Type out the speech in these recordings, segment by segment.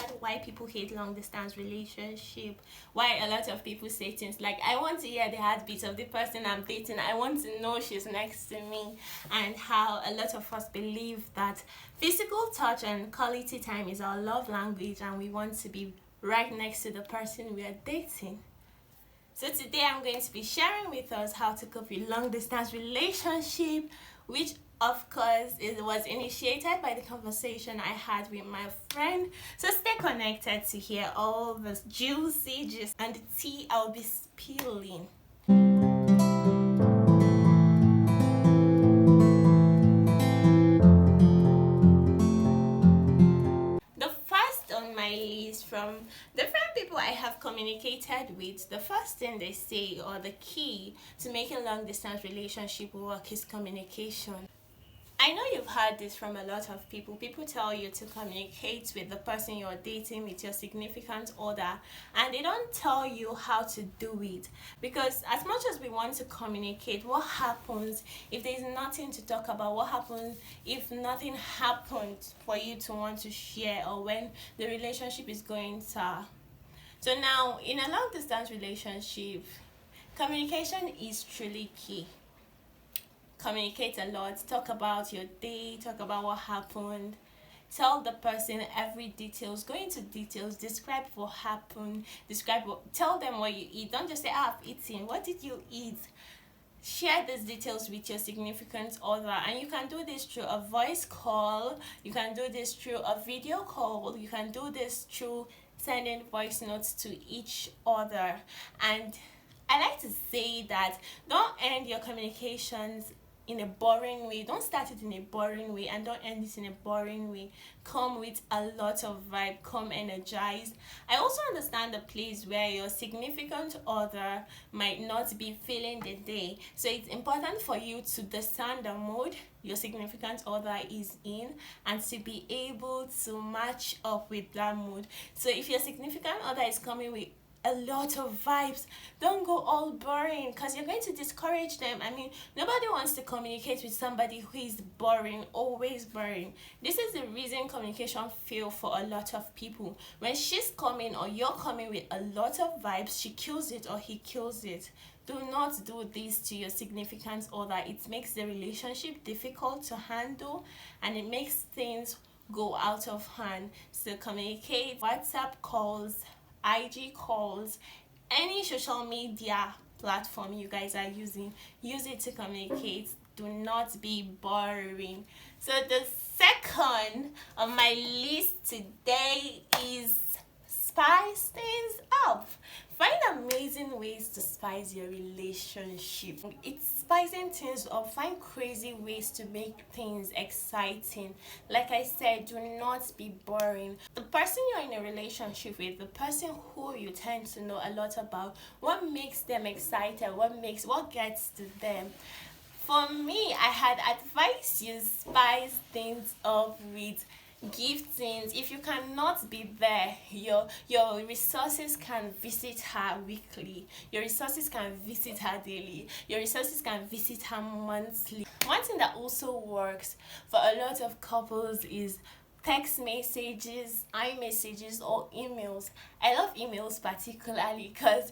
had why people hate long distance relationship, why a lot of people say things like, I want to hear the heartbeat of the person I'm dating, I want to know she's next to me, and how a lot of us believe that physical touch and quality time is our love language, and we want to be right next to the person we are dating. So today I'm going to be sharing with us how to cope with long distance relationship, which of course it was initiated by the conversation I had with my friend. So stay connected to hear all the juicy gist and the tea I'll be spilling. The first on my list, from different people I have communicated with, the first thing they say, or the key to making long distance relationship work, is communication. I know you've heard this from a lot of people. People tell you to communicate with the person you're dating, with your significant other, and they don't tell you how to do it. Because as much as we want to communicate, what happens if there's nothing to talk about? What happens if nothing happens for you to want to share, or when the relationship is going sour? So now, in a long distance relationship, communication is truly key. Communicate a lot, talk about your day, talk about what happened, tell the person every details, go into details, describe what happened, tell them what you eat. Don't just say, I've eaten. What did you eat? Share these details with your significant other, and you can do this through a voice call, you can do this through a video call, you can do this through sending voice notes to each other. And I like to say that don't end your communications in a boring way. Don't start it in a boring way, and don't end it in a boring way. Come with a lot of vibe, come energized. I also understand the place where your significant other might not be feeling the day, so it's important for you to discern the mood your significant other is in, and to be able to match up with that mood. So if your significant other is coming with a lot of vibes, don't go all boring, because you're going to discourage them. I mean, nobody wants to communicate with somebody who is boring, always boring. This is the reason communication fails for a lot of people. When she's coming or you're coming with a lot of vibes, she kills it or he kills it. Do not do this to your significant other. It makes the relationship difficult to handle, and it makes things go out of hand. So communicate, WhatsApp calls, IG calls, any social media platform you guys are using, use it to communicate. Do not be boring. So the second on my list today is spice things up. Find amazing ways to spice your relationship. It's spicing things up. Find crazy ways to make things exciting. Like I said, do not be boring. The person you're in a relationship with, the person who you tend to know a lot about, what makes them excited, what gets to them. For me, I had advised you spice things up with giftings. If you cannot be there, your resources can visit her weekly, your resources can visit her daily, your resources can visit her monthly. One thing that also works for a lot of couples is text messages, iMessages, or emails. I love emails particularly because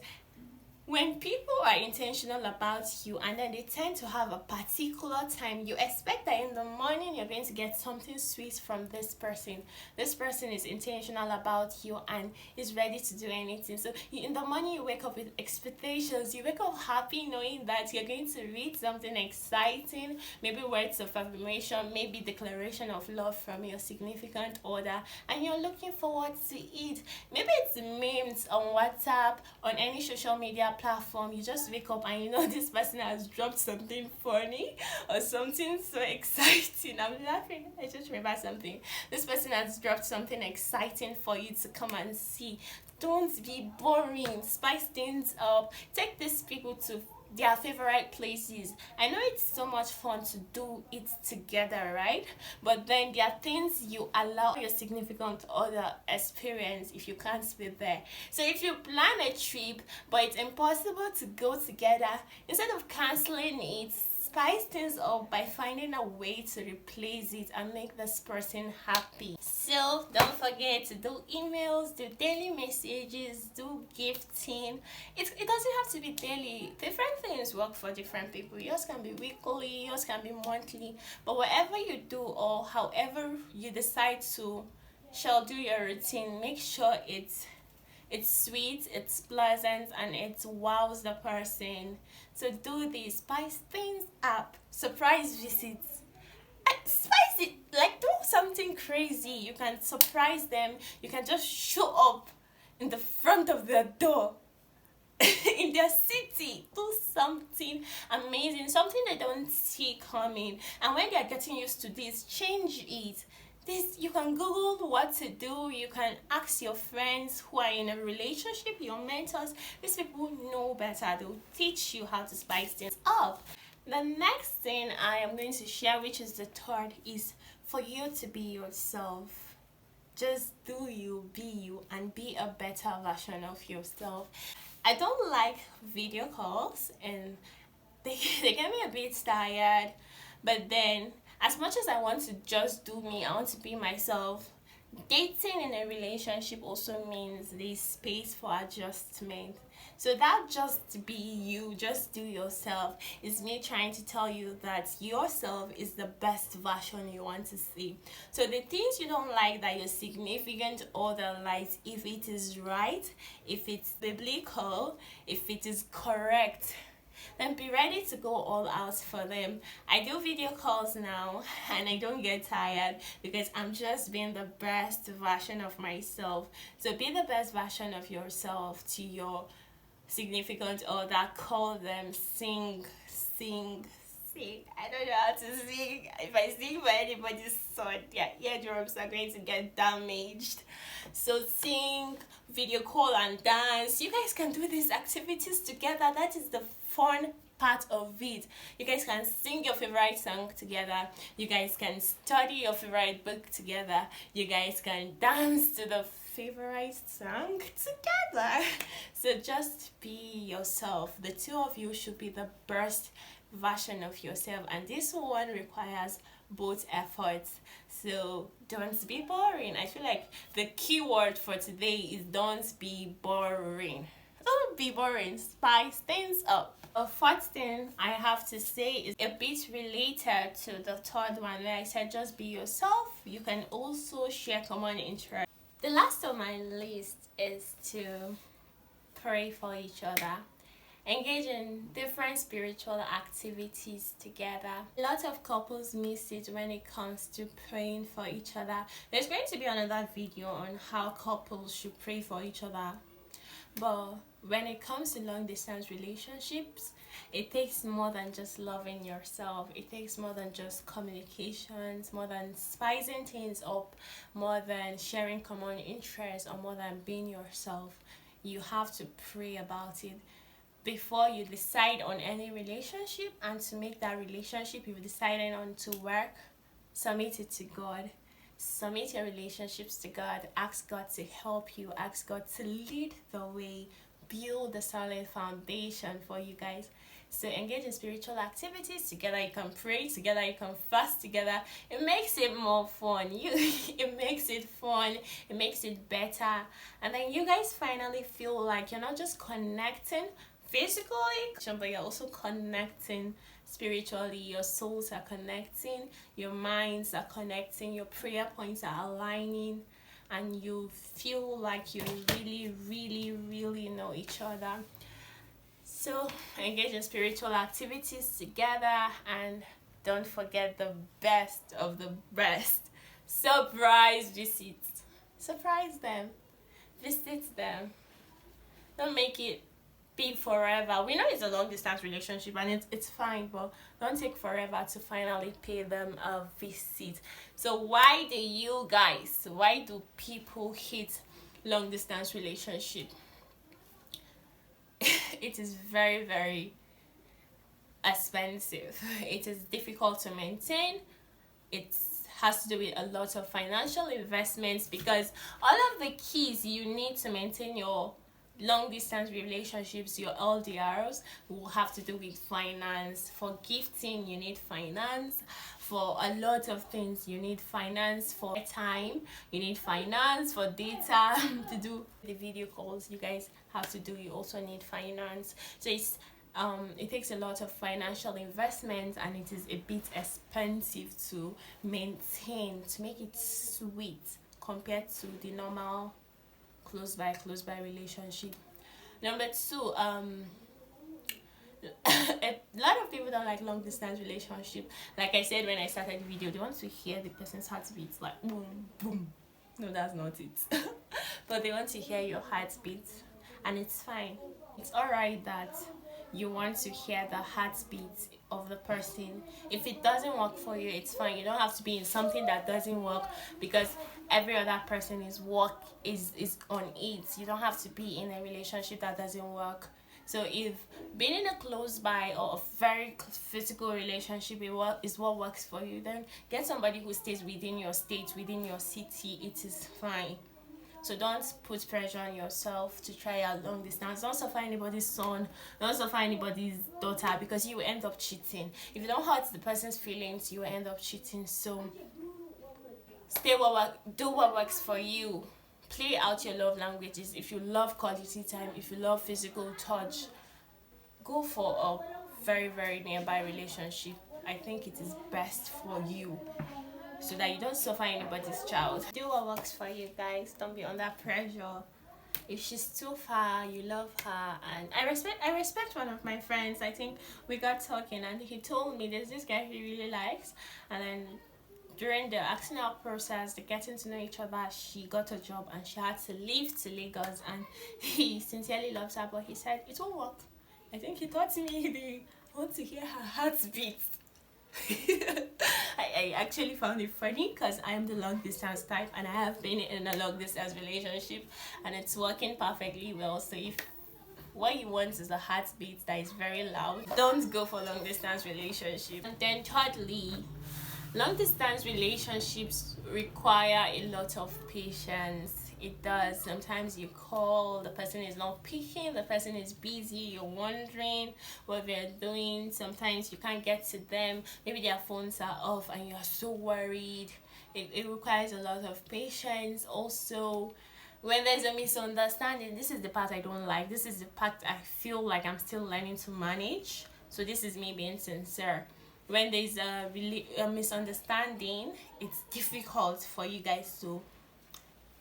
when people are intentional about you, and then they tend to have a particular time, you expect that in the morning you're going to get something sweet from this person. This person is intentional about you and is ready to do anything. So in the morning you wake up with expectations. You wake up happy knowing that you're going to read something exciting, maybe words of affirmation, maybe declaration of love from your significant other, and you're looking forward to it. Maybe it's memes on WhatsApp, on any social media platform. You just wake up and you know this person has dropped something funny or something so exciting. I'm laughing, I just remember something. This person has dropped something exciting for you to come and see. Don't be boring. Spice things up. Take these people to their favorite places. I know it's so much fun to do it together, right? But then there are things you allow your significant other experience if you can't be there. So if you plan a trip but it's impossible to go together, instead of canceling it, spice things up by finding a way to replace it and make this person happy. So don't forget to do emails, do daily messages, do gifting. It doesn't have to be daily. Different things work for different people. Yours can be weekly, yours can be monthly, but whatever you do or however you decide to shall do your routine, make sure it's sweet, it's pleasant, and it wows the person. So do this, spice things up, surprise visits. Spice it, like do something crazy. You can surprise them. You can just show up in the front of their door in their city. Do something amazing, something they don't see coming. And when they're getting used to this, change it. This, you can Google what to do. You can ask your friends who are in a relationship, your mentors. These people know better. They'll teach you how to spice things up. The next thing I am going to share, which is the third, is for you to be yourself. Just do you, be you, and be a better version of yourself. I don't like video calls, and they get me a bit tired, but then as much as I want to just do me, I want to be myself, dating in a relationship also means there's space for adjustment. So that just be you, just do yourself, is me trying to tell you that yourself is the best version you want to see. So the things you don't like that your significant other likes, if it is right, if it's biblical, if it is correct, then be ready to go all out for them. I do video calls now and I don't get tired because I'm just being the best version of myself. So be the best version of yourself to your significant other. Call them, sing. I don't know how to sing. If I sing for anybody's son, their eardrums are going to get damaged. So sing, video call, and dance. You guys can do these activities together. That is the fun part of it. You guys can sing your favorite song together. You guys can study your favorite book together. You guys can dance to the favorite song together. So just be yourself. The two of you should be the best version of yourself, and this one requires both efforts. So don't be boring. I feel like the key word for today is don't be boring. Don't be boring. Spice things up. A fourth thing I have to say is a bit related to the third one where I said just be yourself. You can also share common interests. The last on my list is to pray for each other. Engage in different spiritual activities together. A lot of couples miss it when it comes to praying for each other. There's going to be another video on how couples should pray for each other. But when it comes to long distance relationships, it takes more than just loving yourself. It takes more than just communications, more than spicing things up, more than sharing common interests, or more than being yourself. You have to pray about it before you decide on any relationship, and to make that relationship you've decided on to work, submit it to God. Submit your relationships to God. Ask God to help you. Ask God to lead the way. Build a solid foundation for you guys. So engage in spiritual activities together. You can pray together. You can fast together. It makes it more fun. It makes it fun. It makes it better. And then you guys finally feel like you're not just connecting physically, but you're also connecting spiritually. Your souls are connecting, your minds are connecting, your prayer points are aligning, and you feel like you really know each other. So engage in spiritual activities together, and don't forget the best of the best, surprise visits. Surprise them, visit them. Don't make it be forever. We know it's a long distance relationship and it's fine, but don't take forever to finally pay them a visit. So why do people hate long distance relationship? It is very expensive. It is difficult to maintain. It has to do with a lot of financial investments, because all of the keys you need to maintain your long distance relationships, your LDRs will have to do with finance. For gifting, you need finance. For a lot of things, you need finance. For time, you need finance. For data to do the video calls you guys have to do, you also need finance. So it takes a lot of financial investment, and it is a bit expensive to maintain, to make it sweet compared to the normal close by relationship. Number two, a lot of people don't like long distance relationship. Like I said when I started the video, they want to hear the person's heartbeat, like boom boom. No, that's not it. But they want to hear your heartbeat, and it's fine. It's alright that you want to hear the heartbeat of the person. If it doesn't work for you, it's fine. You don't have to be in something that doesn't work because every other person is on it. You don't have to be in a relationship that doesn't work. So if being in a close by or a very physical relationship is what works for you, then get somebody who stays within your state, within your city. It is fine. So don't put pressure on yourself to try out long distance. Don't suffer anybody's son. Don't suffer anybody's daughter, because you will end up cheating. If you don't hurt the person's feelings, you will end up cheating. So do what works for you. Play out your love languages. If you love quality time, if you love physical touch, go for a very, very nearby relationship. I think it is best for you, so that you don't suffer anybody's child. Do what works for you, guys. Don't be under pressure. If she's too far, you love her. And I respect one of my friends. I think we got talking and he told me there's this guy he really likes, and then during the acting out process, the getting to know each other, she got a job and she had to leave to Lagos, and he sincerely loves her, but he said it won't work. I think he thought to me they want to hear her heartbeat. I actually found it funny because I am the long distance type, and I have been in a long distance relationship and it's working perfectly well. So if what you want is a heartbeat that is very loud, don't go for long distance relationship. And then thirdly, long distance relationships require a lot of patience. It does. Sometimes you call, the person is not picking, the person is busy, you're wondering what they're doing. Sometimes you can't get to them, maybe their phones are off and you're so worried. It requires a lot of patience. Also, when there's a misunderstanding, this is the part I don't like. This is the part I feel like I'm still learning to manage. So this is me being sincere. When there's a misunderstanding, it's difficult for you guys to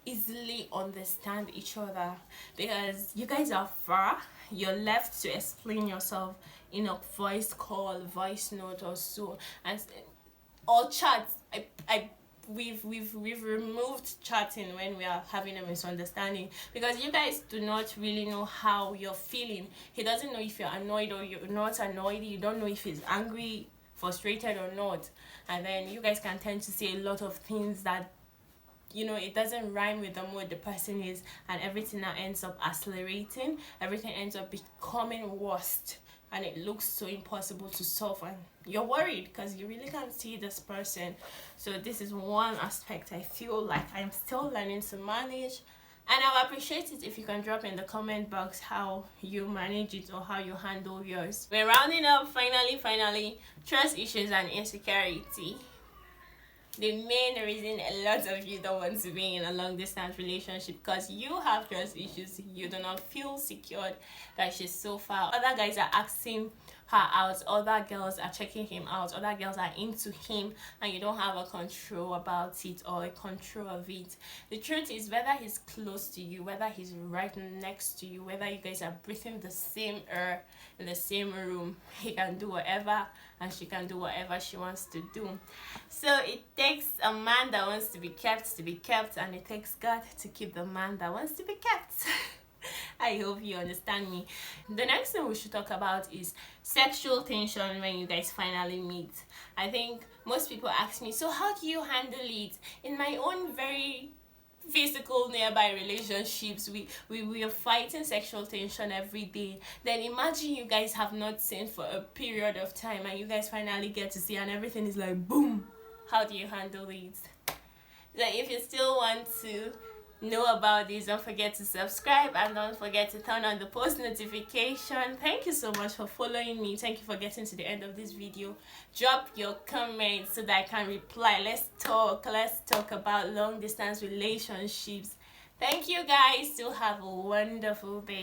easily understand each other because you guys are far. You're left to explain yourself in a voice call, voice note or so, and or chat. We've removed chatting when we are having a misunderstanding because you guys do not really know how you're feeling. He doesn't know if you're annoyed or you're not annoyed. You don't know if he's angry, frustrated or not, and then you guys can tend to say a lot of things that, you know, it doesn't rhyme with the mood the person is, and everything now ends up accelerating. Everything ends up becoming worst, and it looks so impossible to solve, and you're worried because you really can't see this person. So this is one aspect I feel like I'm still learning to manage, and I'll appreciate it if you can drop in the comment box how you manage it or how you handle yours. We're rounding up. Finally, trust issues and insecurity. The main reason a lot of you don't want to be in a long distance relationship because you have trust issues. You do not feel secured that she's so far. Other guys are asking her out, other girls are checking him out, other girls are into him, and you don't have a control about it or a control of it. The truth is, whether he's close to you, whether he's right next to you, whether you guys are breathing the same air in the same room, he can do whatever and she can do whatever she wants to do. So it takes a man that wants to be kept, and it takes God to keep the man that wants to be kept. I hope you understand me. The next thing we should talk about is sexual tension when you guys finally meet. I think most people ask me, so how do you handle it? In my own very physical nearby relationships, we are fighting sexual tension every day. Then imagine you guys have not seen for a period of time and you guys finally get to see and everything is like boom. How do you handle it? Like, if you still want to know about this, don't forget to subscribe and don't forget to turn on the post notification. Thank you so much for following me. Thank you for getting to the end of this video. Drop your comments so that I can reply. Let's talk about long distance relationships. Thank you guys. Still have a wonderful day.